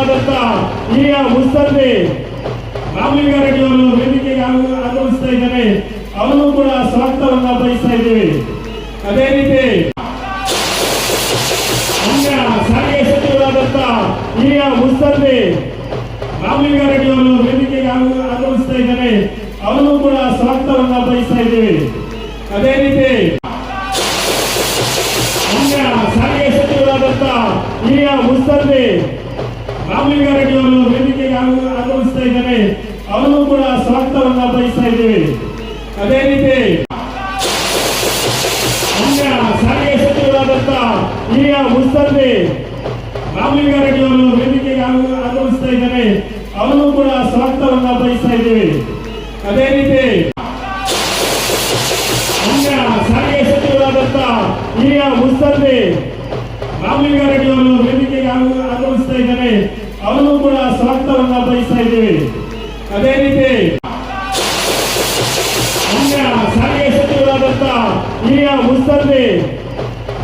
ಸಚಿವರಾದಂಥ ಹಿರಿಯ ಮುತ್ಸದ್ದಿ ರಾಮಲಿಂಗಾರೆಡ್ಡಿ ಅವರು ವೇದಿಕೆಗೆ ಆಗಮಿಸ್ತಾ ಇದ್ದಾರೆ. ಅವನು ಕೂಡ ಸ್ವಾಗತವನ್ನ ಬಯಸ್ತಾ ಇದ್ದೀವಿ. ಅದೇ ರೀತಿ ಅನ್ಯ ಸಾರಿಗೆ ಸಚಿವರಾದಂಥ ಹಿರಿಯ ಮುತ್ಸದ್ದಿ ರಾಮಲಿಂಗಾರೆಡ್ಡಿ ಅವರು ವೇದಿಕೆಗೆ ಆಗಮಿಸ್ತಾ ಇದ್ದಾರೆ. ಅವನು ಕೂಡ ಸ್ವಾಗತವನ್ನ ಬಯಸ್ತಾ ಇದ್ದೀವಿ. ಅದೇ ರೀತಿ ಅನ್ಯ ಸಾರಿಗೆ ಸಚಿವರಾದಂಥ ಹಿರಿಯ ಮುತ್ಸದ್ದಿ ರಾಮಲಿಂಗಾರೆಡ್ಡಿ ಅವರು ವೇದಿಕೆಗೆ ಆಗಮಿಸ್ತಾ ಇದ್ದಾರೆ. ಅವನು ಕೂಡ ಸ್ವಾಗತವನ್ನ ಬಯಸ್ತಾ ಇದ್ದೀವಿ. ಅದೇ ರೀತಿ ಅನ್ಯ ಸಾರಿಗೆ ಸಚಿವರಾದಂಥ ಹಿರಿಯ ಮುತ್ಸದ್ದಿ ರಾಮಲಿಂಗಾರೆಡ್ಡಿ ಅವರು ವೇದಿಕೆಗೆ ಆಗಮಿಸ್ತಾ ಇದ್ದಾರೆ. ಅವನು ಕೂಡ ಸ್ವಾಗತವನ್ನ ಬಯಸ್ತಾ ಇದ್ದೀವಿ. ಅದೇ ರೀತಿ ಅನ್ಯ ಸಾರಿಗೆ ಸಚಿವರಾದಂಥ ಹಿರಿಯ ಮುತ್ಸದ್ದಿ ರಾಮಲಿಂಗಾರೆಡ್ಡಿ ಅವರು ವೇದಿಕೆಗೆ ಆಗಮಿಸ್ತಾ ಇದ್ದಾರೆ. ಅವನು ಕೂಡ ಸ್ವಾಗತವನ್ನ ಬಯಸ್ತಾ ಇದ್ದೀವಿ. ಅದೇ ರೀತಿ ಅನ್ಯ ಸಾರಿಗೆ ಸಚಿವರಾದಂಥ ಹಿರಿಯ ಮುತ್ಸದ್ದಿ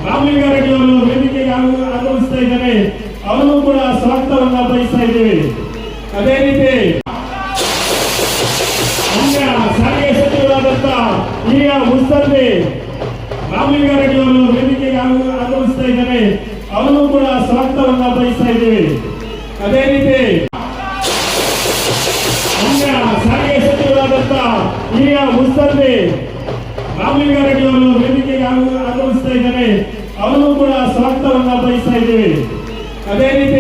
ರಾಮಲಿಂಗಾರೆಡ್ಡಿ ಅವರು ವೇದಿಕೆಗೆ ಆಗಮಿಸ್ತಾ ಇದ್ದಾರೆ. ಅವನು ಕೂಡ ಸ್ವಾಗತವನ್ನ ಬಯಸ್ತಾ ಇದ್ದೀವಿ. ಅದೇ ರೀತಿ ಅನ್ಯ ಸಾರಿಗೆ ಸಚಿವರಾದಂಥ ಹಿರಿಯ ಮುತ್ಸದ್ದಿ ರಾಮಲಿಂಗಾರೆಡ್ಡಿ ಅವರು ವೇದಿಕೆಗೆ ಆಗಮಿಸ್ತಾ ಇದ್ದಾರೆ. ಅವನು ಕೂಡ ಸ್ವಾಗತವನ್ನ ಬಯಸ್ತಾ ಇದ್ದೀವಿ. ಅದೇ ರೀತಿ ಅನ್ಯ ಸಾರಿಗೆ ಸಚಿವರಾದಂಥ ಹಿರಿಯ ಮುತ್ಸದ್ದಿ ರಾಮಲಿಂಗಾರೆಡ್ಡಿ ಅವರು ವೇದಿಕೆಗೆ ಆಗಮಿಸ್ತಾ ಇದ್ದಾರೆ. ಅವನು ಕೂಡ ಸ್ವಾಗತವನ್ನ ಬಯಸ್ತಾ ಇದ್ದೀವಿ. ಅದೇ ರೀತಿ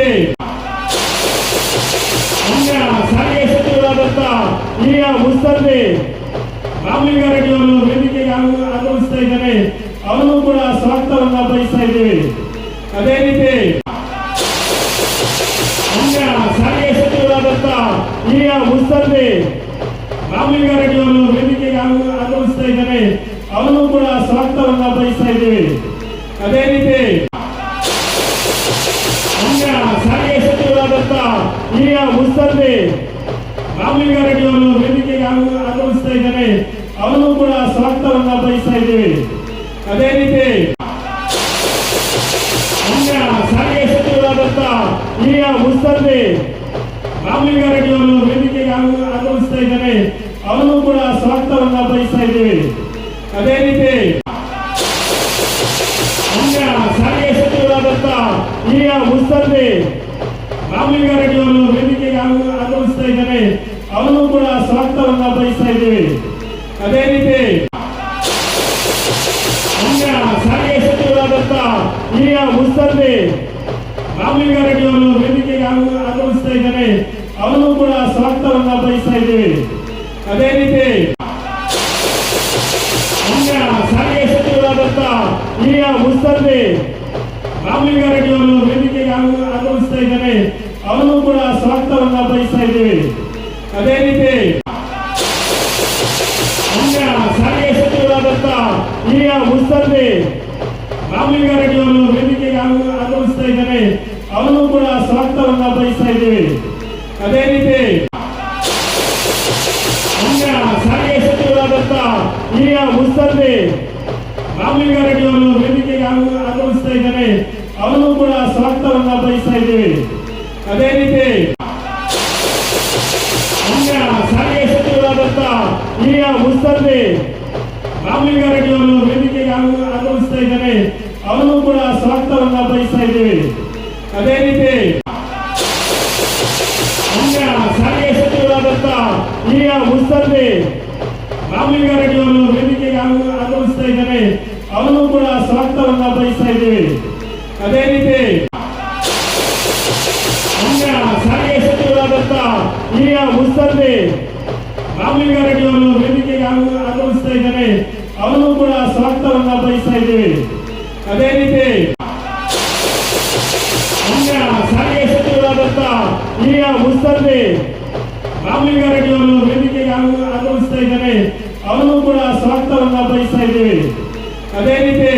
ಅನ್ಯ ಸಾರಿಗೆ ಸಚಿವರಾದಂಥ ಹಿರಿಯ ಮುತ್ಸದ್ದಿ ರಾಮಲಿಂಗಾರೆಡ್ಡಿ ಅವರು ವೇದಿಕೆಗೆ ಆಗಮಿಸ್ತಾ ಇದ್ದಾರೆ. ಅವನು ಕೂಡ ಸ್ವಾಗತವನ್ನ ಬಯಸ್ತಾ ಇದ್ದೀವಿ. ಅದೇ ರೀತಿ ಅನ್ಯ ಸಾರಿಗೆ ಸಚಿವರಾದಂಥ ಹಿರಿಯ ಮುತ್ಸದ್ದಿ ರಾಮಲಿಂಗಾರೆಡ್ಡಿ ಅವರು ವೇದಿಕೆಗೆ ಆಗಮಿಸ್ತಾ ಇದ್ದಾರೆ. ಅವನು ಕೂಡ ಸ್ವಾಗತವನ್ನ ಬಯಸ್ತಾ ಇದ್ದೀವಿ. ಅದೇ ರೀತಿ ಅನ್ಯ ಸಾರಿಗೆ ಸಚಿವರಾದಂಥ ಹಿರಿಯ ಮುತ್ಸದ್ದಿ ರಾಮಲಿಂಗಾರೆಡ್ಡಿ ಅವರು ವೇದಿಕೆಗೆ ಆಗಮಿಸ್ತಾ ಇದ್ದಾರೆ. ಅವನು ಕೂಡ ಸ್ವಾಗತವನ್ನ ಬಯಸ್ತಾ ಇದ್ದೀವಿ. ಅದೇ ರೀತಿ ಅನ್ಯ ಸಾರಿಗೆ ಸಚಿವರಾದಂಥ ಹಿರಿಯ ಮುತ್ಸದ್ದಿ ರಾಮಲಿಂಗಾರೆಡ್ಡಿ ಅವರು ವೇದಿಕೆಗೆ ಆಗಮಿಸ್ತಾ ಇದ್ದಾರೆ. ಅವನು ಕೂಡ ಸ್ವಾಗತವನ್ನ ಬಯಸ್ತಾ ಇದ್ದೀವಿ. ಅದೇ ರೀತಿ ಅನ್ಯ ಸಾರಿಗೆ ಸಚಿವರಾದಂಥ ಹಿರಿಯ ಮುತ್ಸದ್ದಿ ರಾಮಲಿಂಗಾರೆಡ್ಡಿ ಅವರು ವೇದಿಕೆಗೆ ಆಗಮಿಸ್ತಾ ಇದ್ದಾರೆ. ಅವನು ಕೂಡ ಸ್ವಾಗತವನ್ನ ಬಯಸ್ತಾ ಇದ್ದೀವಿ. ಅದೇ ರೀತಿ ಅನ್ಯ ಸಾರಿಗೆ ಸಚಿವರಾದಂಥ ಹಿರಿಯ ಮುತ್ಸದ್ದಿ ರಾಮಲಿಂಗಾರೆಡ್ಡಿ ಅವರು ವೇದಿಕೆಗೆ ಆಗಮಿಸ್ತಾ ಇದ್ದಾರೆ. ಅವನು ಕೂಡ ಸ್ವಾಗತವನ್ನ ಬಯಸ್ತಾ ಇದ್ದೀವಿ. ಅದೇ ರೀತಿ ಅನ್ಯ ಸಾರಿಗೆ ಸಚಿವರಾದಂಥ ಹಿರಿಯ ಮುತ್ಸದ್ದಿ ರಾಮಲಿಂಗಾರೆಡ್ಡಿ ಅವರು ವೇದಿಕೆಗೆ ಆಗಮಿಸ್ತಾ ಇದ್ದಾರೆ. ಅವನು ಕೂಡ ಸ್ವಾಗತವನ್ನ ಬಯಸ್ತಾ ಇದ್ದೀವಿ. ಅದೇ ರೀತಿ ಅನ್ಯ ಸಾರಿಗೆ ಸಚಿವರಾದಂಥ ಹಿರಿಯ ಮುತ್ಸದ್ದಿ ರಾಮಲಿಂಗಾರೆಡ್ಡಿ ಅವರು ವೇದಿಕೆಗೆ ಆಗಮಿಸ್ತಾ ಇದ್ದಾರೆ. ಅವನು ಕೂಡ ಸ್ವಾಗತವನ್ನ ಬಯಸ್ತಾ ಇದ್ದೀವಿ. ಅದೇ ರೀತಿ ಅನ್ಯ ಸಾರಿಗೆ ಸಚಿವರಾದಂಥ ಹಿರಿಯ ಮುತ್ಸದ್ದಿ ರಾಮಲಿಂಗಾರೆಡ್ಡಿ ಅವರು ವೇದಿಕೆಗೆ ಆಗಮಿಸ್ತಾ ಇದ್ದಾರೆ. ಅವನು ಕೂಡ ಸ್ವಾಗತವನ್ನ ಬಯಸ್ತಾ ಇದ್ದೀವಿ. ಅದೇ ರೀತಿ ಅನ್ಯ ಸಾರಿಗೆ ಸಚಿವರಾದಂಥ ಹಿರಿಯ ಮುತ್ಸದ್ದಿ ರಾಮಲಿಂಗಾರೆಡ್ಡಿ ಅವರು ವೇದಿಕೆಗೆ ಆಗಮಿಸ್ತಾ ಇದ್ದಾರೆ. ಅವನು ಕೂಡ ಸ್ವಾಗತವನ್ನ ಬಯಸ್ತಾ ಇದ್ದೀವಿ. ಅದೇ ರೀತಿ ಅನ್ಯ ಸಾರಿಗೆ ಸಚಿವರಾದಂಥ ಹಿರಿಯ ಮುತ್ಸದ್ದಿ ರಾಮಲಿಂಗಾರೆಡ್ಡಿ ಅವರು ವೇದಿಕೆಗೆ ಆಗಮಿಸ್ತಾ ಇದ್ದಾರೆ. ಅವನು ಕೂಡ ಸ್ವಾಗತವನ್ನ ಬಯಸ್ತಾ ಇದ್ದೀವಿ. ಅದೇ ರೀತಿ ಅನ್ಯ ಸಾರಿಗೆ ಸಚಿವರಾದಂಥ ಹಿರಿಯ ಮುತ್ಸದ್ದಿ ರಾಮಲಿಂಗಾರೆಡ್ಡಿ ಅವರು ವೇದಿಕೆಗೆ ಆಗಮಿಸ್ತಾ ಇದ್ದಾರೆ. ಅವನು ಕೂಡ ಸ್ವಾಗತವನ್ನ ಬಯಸ್ತಾ ಇದ್ದೀವಿ. ಅದೇ ರೀತಿ ಅನ್ಯ ಸಾರಿಗೆ ಸಚಿವರಾದಂಥ ಹಿರಿಯ ಮುತ್ಸದ್ದಿ ರಾಮಲಿಂಗಾರೆಡ್ಡಿ ಅವರು ವೇದಿಕೆಗೆ ಆಗಮಿಸ್ತಾ ಇದ್ದಾರೆ. ಅವನು ಕೂಡ ಸ್ವಾಗತವನ್ನ ಬಯಸ್ತಾ ಇದ್ದೀವಿ. ಅದೇ ರೀತಿ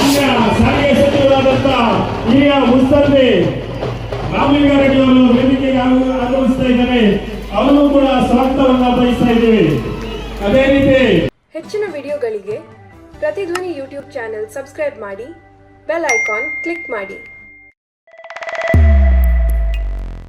ಅನ್ಯ ಸಾರಿಗೆ ಸಚಿವರಾದಂಥ ಹಿರಿಯ ಮುತ್ಸದ್ದಿ ರಾಮಲಿಂಗಾರೆಡ್ಡಿ ಅವರು ವೇದಿಕೆಗೆ ಆಗಮಿಸ್ತಾ ಇದ್ದಾರೆ. ಅವನು ಕೂಡ ಸ್ವಾಗತವನ್ನ ಬಯಸ್ತಾ ಇದ್ದೀವಿ. ಅದೇ ರೀತಿ ಹೆಚ್ಚಿನ ವಿಡಿಯೋಗಳಿಗೆ ಪ್ರತಿಧ್ವನಿ ಯೂಟ್ಯೂಬ್ ಚಾನೆಲ್ ಸಬ್ಸ್ಕ್ರೈಬ್ ಮಾಡಿ, ಬೆಲ್ ಐಕಾನ್ ಕ್ಲಿಕ್ ಮಾಡಿ.